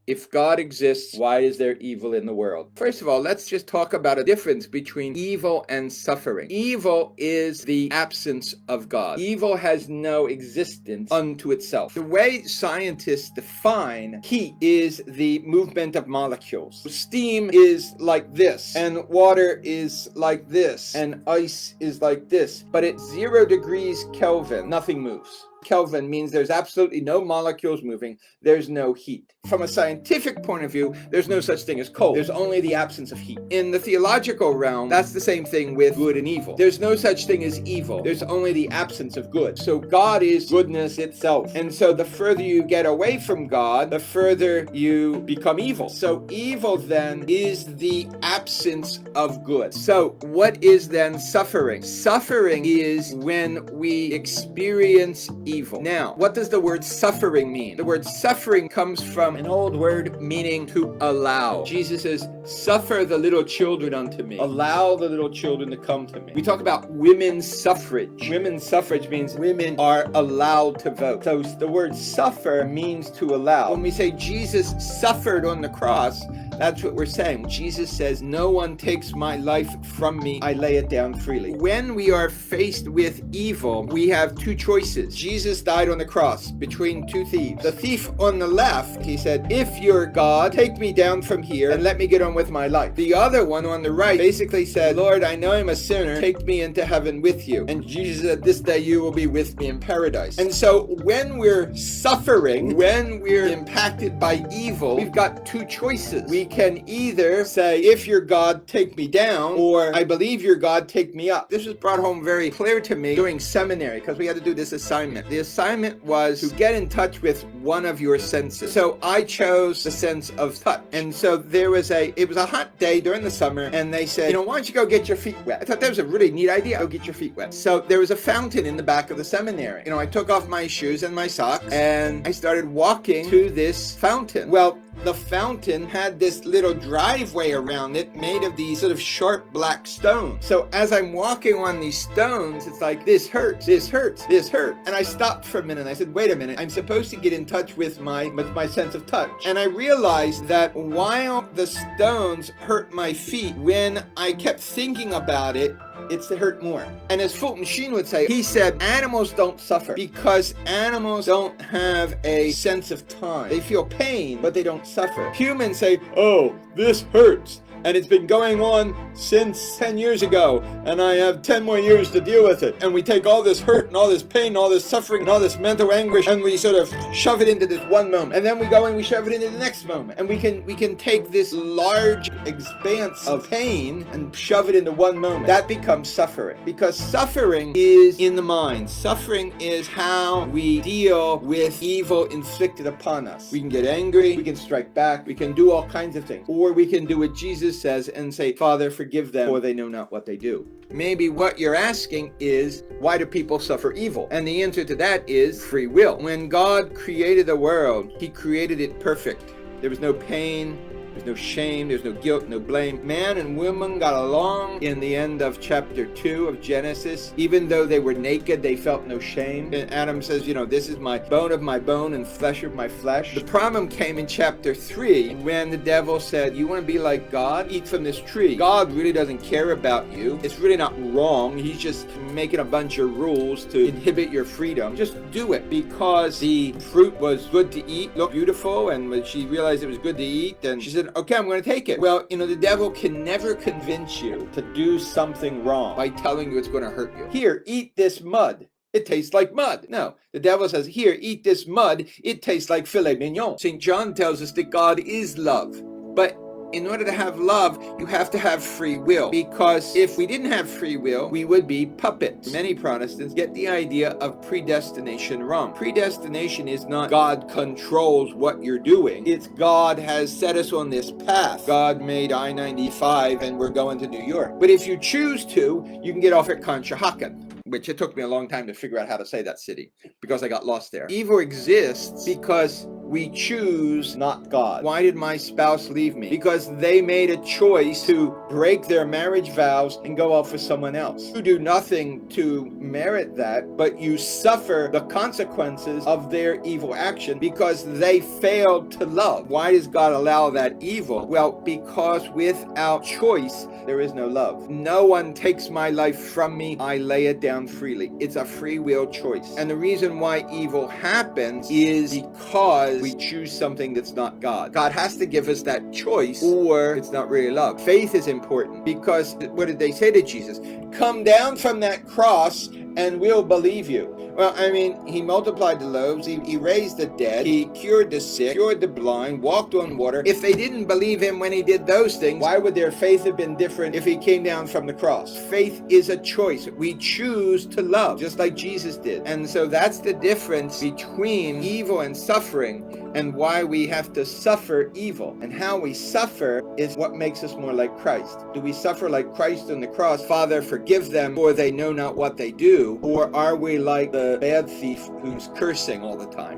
If God exists, why is there evil in the world? First of all, let's just talk about a difference between evil and suffering. Evil is the absence of God. Evil has no existence unto itself. The way scientists define heat is the movement of molecules. Steam is like this, and water is like this, and ice is like this. But at 0 degrees Kelvin, nothing moves. Kelvin means there's absolutely no molecules moving. There's no heat. From a scientific point of view, there's no such thing as cold. There's only the absence of heat. In the theological realm, that's the same thing with good and evil. There's no such thing as evil. There's only the absence of good. So God is goodness itself. And so the further you get away from God, the further you become evil. So evil then is the absence of good. So what is then suffering? Suffering is when we experience evil. Now, what does the word suffering mean? The word suffering comes from an old word meaning to allow. Jesus says, suffer the little children unto me. Allow the little children to come to me. We talk about women's suffrage. Women's suffrage means women are allowed to vote. So the word suffer means to allow. When we say Jesus suffered on the cross, that's what we're saying. Jesus says, no one takes my life from me. I lay it down freely. When we are faced with evil, we have two choices. Jesus died on the cross between two thieves. The thief on the left, he said, if you're God, take me down from here and let me get on with my life. The other one on the right basically said, Lord, I know I'm a sinner. Take me into heaven with you. And Jesus said, this day you will be with me in paradise. And so when we're suffering, when we're impacted by evil, we've got two choices. We can either say, if you're God, take me down, or I believe you're God, take me up. This was brought home very clear to me during seminary because we had to do this assignment. The assignment was to get in touch with one of your senses. So I chose the sense of touch. And so it was a hot day during the summer, and they said, why don't you go get your feet wet? I thought that was a really neat idea. Go get your feet wet. So there was a fountain in the back of the seminary. I took off my shoes and my socks, and I started walking to this fountain. Well, the fountain had this little driveway around it made of these sort of sharp black stones. So as I'm walking on these stones, it's like, this hurts, this hurts, this hurts. And I stopped for a minute and I said, wait a minute, I'm supposed to get in touch with my sense of touch. And I realized that while the stones hurt my feet, when I kept thinking about it, it's to hurt more. And as Fulton Sheen would say, he said, animals don't suffer because animals don't have a sense of time. They feel pain, but they don't suffer. Humans say, oh, this hurts. And it's been going on since 10 years ago, and I have 10 more years to deal with it. And we take all this hurt and all this pain and all this suffering and all this mental anguish, and we sort of shove it into this one moment. And then we go and we shove it into the next moment. And we can take this large expanse of pain and shove it into one moment. That becomes suffering. Because suffering is in the mind. Suffering is how we deal with evil inflicted upon us. We can get angry, we can strike back, we can do all kinds of things. Or we can do what Jesus says and say, Father, forgive them, for they know not what they do. Maybe what you're asking is, why do people suffer evil? And the answer to that is free will. When God created the world, he created it perfect. There was no pain, there's no shame, there's no guilt, no blame. Man and woman got along in the end of chapter 2 of Genesis. Even though they were naked, they felt no shame. And Adam says, this is my bone of my bone and flesh of my flesh. The problem came in chapter 3 when the devil said, you want to be like God? Eat from this tree. God really doesn't care about you. It's really not wrong. He's just making a bunch of rules to inhibit your freedom. Just do it, because the fruit was good to eat, looked beautiful, and when she realized it was good to eat, then she said, okay, I'm going to take it. Well, the devil can never convince you to do something wrong by telling you it's going to hurt you. Here, eat this mud. It tastes like mud. No, the devil says, here, eat this mud. It tastes like filet mignon. St. John tells us that God is love. But in order to have love, you have to have free will, because if we didn't have free will, we would be puppets. Many Protestants get the idea of predestination wrong. Predestination is not God controls what you're doing. It's God has set us on this path. God made I-95 and we're going to New York. But if you choose to, you can get off at Conshohocken, which it took me a long time to figure out how to say that city because I got lost there. Evil exists because we choose not God. Why did my spouse leave me? Because they made a choice to break their marriage vows and go out for someone else. You do nothing to merit that, but you suffer the consequences of their evil action because they failed to love. Why does God allow that evil? Well, because without choice, there is no love. No one takes my life from me. I lay it down freely. It's a free will choice. And the reason why evil happens is because we choose something that's not God. God has to give us that choice or it's not really love. Faith is important because what did they say to Jesus? Come down from that cross and we'll believe you. Well, I mean, he multiplied the loaves, he raised the dead, he cured the sick, cured the blind, walked on water. If they didn't believe him when he did those things, why would their faith have been different if he came down from the cross? Faith is a choice. We choose to love, just like Jesus did. And so that's the difference between evil and suffering, and why we have to suffer evil. And how we suffer is what makes us more like Christ. Do we suffer like Christ on the cross? Father, forgive them, for they know not what they do. Or are we like the bad thief who's cursing all the time?